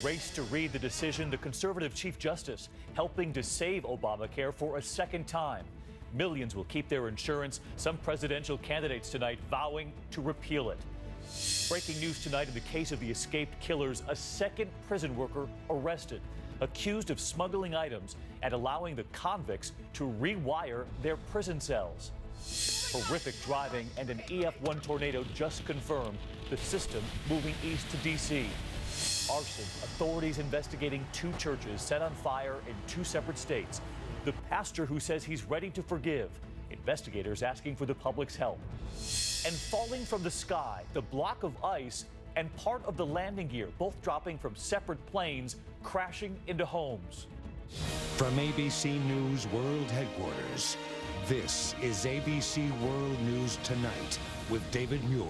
Race to read the decision, the conservative Chief Justice helping to save Obamacare for a second time. Millions will keep their insurance. Some presidential candidates tonight vowing to repeal it. Breaking news tonight in the case of the escaped killers, a second prison worker arrested, accused of smuggling items and allowing the convicts to rewire their prison cells. Horrific driving and an EF1 tornado just confirmed the system moving east to D.C. Arson, authorities investigating two churches set on fire in two separate states. The pastor who says he's ready to forgive. Investigators asking for the public's help. And falling from the sky, the block of ice and part of the landing gear, both dropping from separate planes, crashing into homes. From ABC News World Headquarters, this is ABC World News Tonight with David Muir.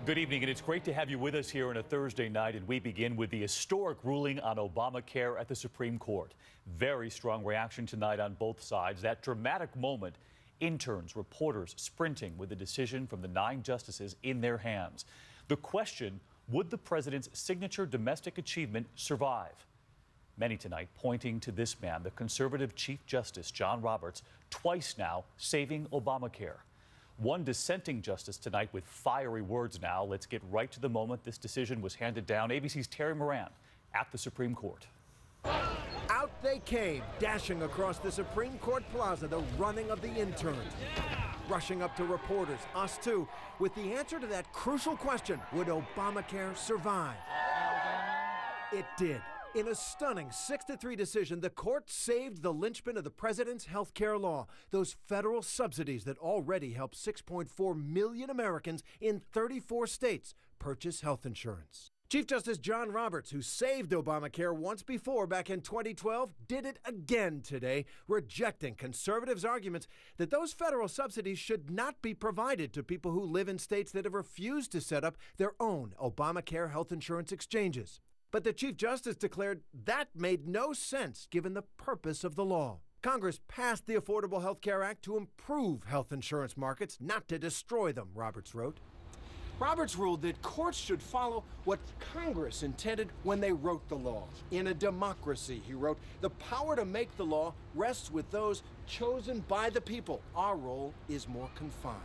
Good evening, and it's great to have you with us here on a Thursday night, and we begin with the historic ruling on Obamacare at the Supreme Court. Very strong reaction tonight on both sides. That dramatic moment, interns, reporters sprinting with the decision from the 9 justices in their hands. The question, would the president's signature domestic achievement survive? Many tonight pointing to this man, the conservative Chief Justice John Roberts, twice now saving Obamacare. One dissenting justice tonight with fiery words now. Let's get right to the moment this decision was handed down. ABC's Terry Moran at the Supreme Court. Out they came, dashing across the Supreme Court plaza, the running of the interns. Rushing up to reporters, us too, with the answer to that crucial question, would Obamacare survive? It did. In a stunning 6-3 decision, the court saved the linchpin of the president's health care law, those federal subsidies that already help 6.4 million Americans in 34 states purchase health insurance. Chief Justice John Roberts, who saved Obamacare once before back in 2012, did it again today, rejecting conservatives' arguments that those federal subsidies should not be provided to people who live in states that have refused to set up their own Obamacare health insurance exchanges. But the Chief Justice declared that made no sense given the purpose of the law. Congress passed the Affordable Health Care Act to improve health insurance markets, not to destroy them, Roberts wrote. Roberts ruled that courts should follow what Congress intended when they wrote the law. In a democracy, he wrote, the power to make the law rests with those chosen by the people. Our role is more confined.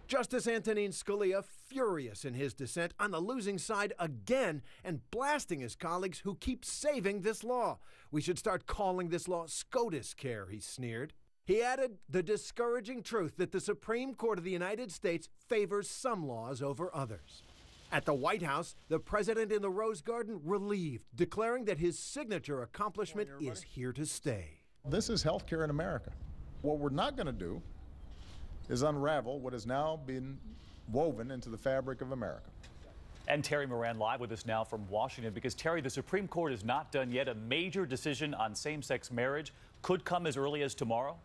Justice Antonin Scalia furious in his dissent, on the losing side again and blasting his colleagues who keep saving this law. We should start calling this law SCOTUS care, he sneered. He added the discouraging truth that the Supreme Court of the United States favors some laws over others. At the White House, the president in the Rose Garden relieved, declaring that his signature accomplishment is here to stay. This is health care in America. What we're not going to do is unravel what has now been woven into the fabric of America. And Terry Moran live with us now from Washington, because Terry, the Supreme Court has not done yet. A major decision on same-sex marriage could come as early as tomorrow.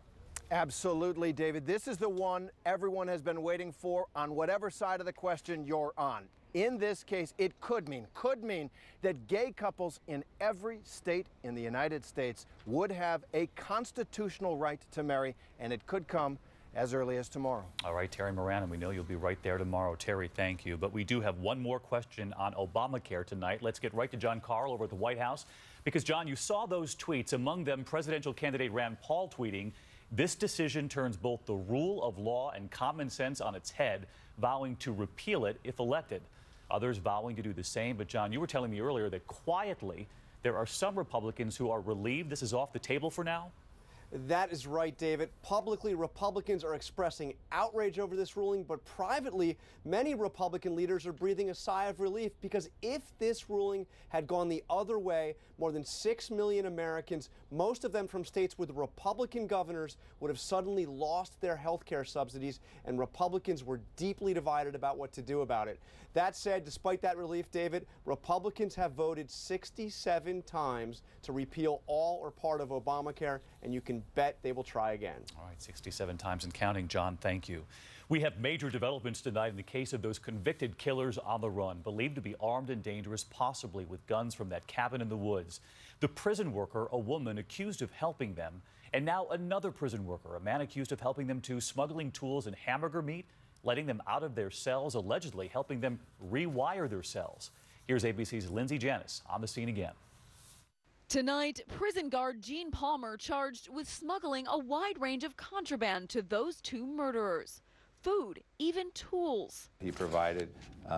Absolutely, David. This is the one everyone has been waiting for on whatever side of the question you're on. In this case, it could mean that gay couples in every state in the United States would have a constitutional right to marry, and it could come as early as tomorrow. All right, Terry Moran, and we know you'll be right there tomorrow. Terry, thank you. But we do have one more question on Obamacare tonight. Let's get right to John Carl over at the White House. Because, John, you saw those tweets. Among them, presidential candidate Rand Paul tweeting, this decision turns both the rule of law and common sense on its head, vowing to repeal it if elected. Others vowing to do the same. But, John, you were telling me earlier that quietly there are some Republicans who are relieved this is off the table for now. That is right, David. Publicly, Republicans are expressing outrage over this ruling, but privately, many Republican leaders are breathing a sigh of relief, because if this ruling had gone the other way, more than 6 million Americans, most of them from states with Republican governors, would have suddenly lost their health care subsidies, and Republicans were deeply divided about what to do about it. That said, despite that relief, David, Republicans have voted 67 times to repeal all or part of Obamacare, and you can bet they will try again. All right, 67 times and counting. John, thank you. We have major developments tonight in the case of those convicted killers on the run, believed to be armed and dangerous, possibly with guns from that cabin in the woods. The prison worker, a woman accused of helping them, and now another prison worker, a man accused of helping them too, smuggling tools and hamburger meat, letting them out of their cells, allegedly helping them rewire their cells. Here's ABC's Lindsay Janis on the scene again. Tonight, prison guard Gene Palmer charged with smuggling a wide range of contraband to those two murderers. Food, even tools. He provided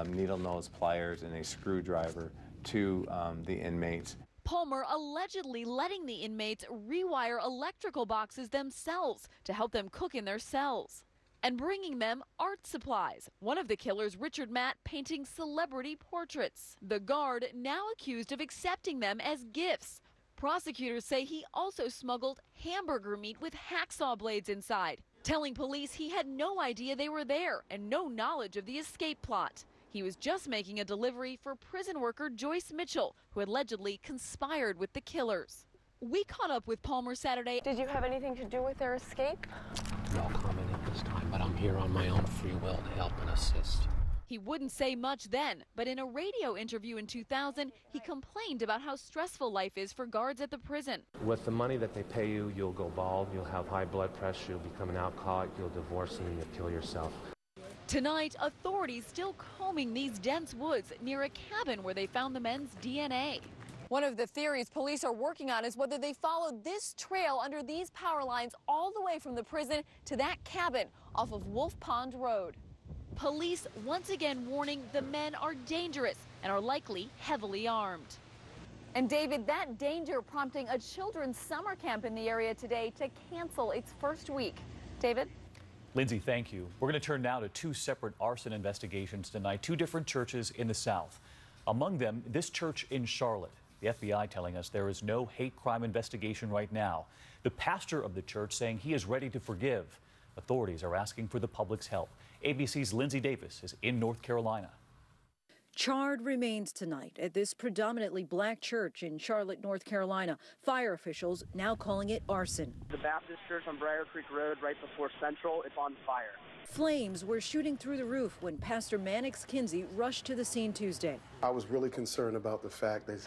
needle nose pliers and a screwdriver to the inmates. Palmer allegedly letting the inmates rewire electrical boxes themselves to help them cook in their cells. And bringing them art supplies. One of the killers, Richard Matt, painting celebrity portraits. The guard now accused of accepting them as gifts. Prosecutors say he also smuggled hamburger meat with hacksaw blades inside, telling police he had no idea they were there and no knowledge of the escape plot. He was just making a delivery for prison worker Joyce Mitchell, who allegedly conspired with the killers. We caught up with Palmer Saturday. Did you have anything to do with their escape? No comment at this time, but I'm here on my own free will to help and assist. He wouldn't say much then, but in a radio interview in 2000, he complained about how stressful life is for guards at the prison. With the money that they pay you, you'll go bald, you'll have high blood pressure, you'll become an alcoholic, you'll divorce, and then you'll kill yourself. Tonight, authorities still combing these dense woods near a cabin where they found the men's DNA. One of the theories police are working on is whether they followed this trail under these power lines all the way from the prison to that cabin off of Wolf Pond Road. Police once again warning the men are dangerous and are likely heavily armed. And David, that danger prompting a children's summer camp in the area today to cancel its first week. David? Lindsay, thank you. We're going to turn now to two separate arson investigations tonight, two different churches in the South. Among them, this church in Charlotte. The FBI telling us there is no hate crime investigation right now. The pastor of the church saying he is ready to forgive. Authorities are asking for the public's help. ABC's Lindsay Davis is in North Carolina. Charred remains tonight at this predominantly black church in Charlotte, North Carolina. Fire officials now calling it arson. The Baptist church on Briar Creek Road right before Central, it's on fire. Flames were shooting through the roof when Pastor Mannix Kinsey rushed to the scene Tuesday. I was really concerned about the fact that,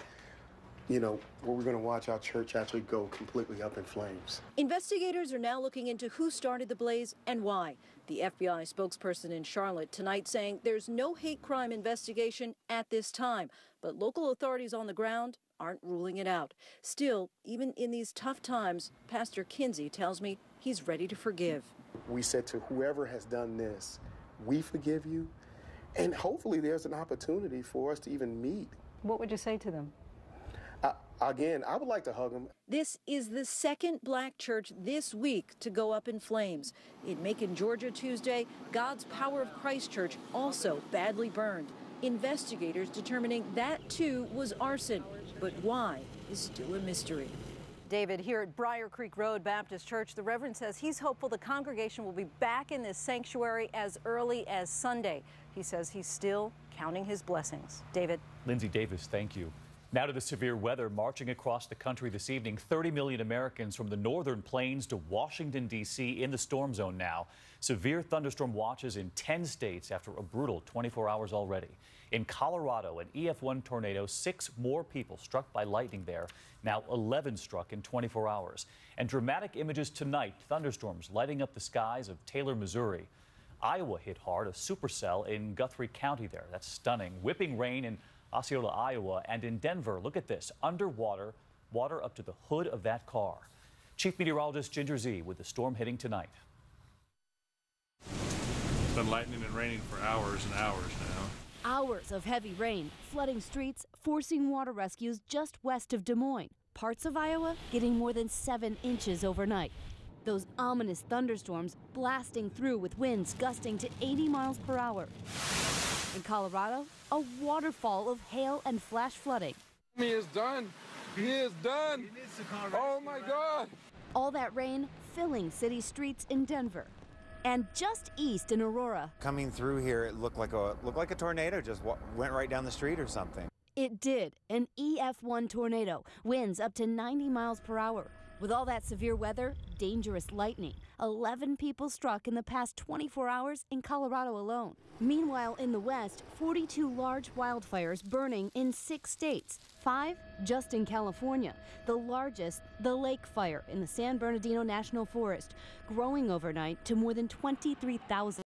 you know, we're going to watch our church actually go completely up in flames. Investigators are now looking into who started the blaze and why. The FBI spokesperson in Charlotte tonight saying there's no hate crime investigation at this time, but local authorities on the ground aren't ruling it out. Still, even in these tough times, Pastor Kinsey tells me he's ready to forgive. We said to whoever has done this, we forgive you, and hopefully there's an opportunity for us to even meet. What would you say to them? Again, I would like to hug them. This is the second black church this week to go up in flames. In Macon, Georgia, Tuesday, God's Power of Christ Church also badly burned. Investigators determining that too was arson, but why is still a mystery. David, here at Briar Creek Road Baptist Church, the Reverend says he's hopeful the congregation will be back in this sanctuary as early as Sunday. He says he's still counting his blessings. David. Lindsay Davis, thank you. Now to the severe weather marching across the country this evening. 30 million Americans from the northern plains to Washington, D.C. in the storm zone now. Severe thunderstorm watches in 10 states after a brutal 24 hours already. In Colorado, an EF1 tornado, 6 more people struck by lightning there. Now 11 struck in 24 hours. And dramatic images tonight, thunderstorms lighting up the skies of Taylor, Missouri. Iowa hit hard, a supercell in Guthrie County there. That's stunning. Whipping rain in Osceola, Iowa, and in Denver, look at this, underwater, water up to the hood of that car. Chief Meteorologist Ginger Z with the storm hitting tonight. It's been lightning and raining for hours and hours now. Hours of heavy rain, flooding streets, forcing water rescues just west of Des Moines. Parts of Iowa getting more than 7 inches overnight. Those ominous thunderstorms blasting through with winds gusting to 80 miles per hour. In Colorado, a waterfall of hail and flash flooding. He is done. He is done. Oh my God. All that rain filling city streets in Denver. And just east in Aurora. Coming through here, it looked like a tornado just went right down the street or something. It did. An EF1 tornado, winds up to 90 miles per hour. With all that severe weather, dangerous lightning. 11 people struck in the past 24 hours in Colorado alone. Meanwhile, in the West, 42 large wildfires burning in 6 states, 5 just in California. The largest, the Lake Fire in the San Bernardino National Forest, growing overnight to more than 23,000.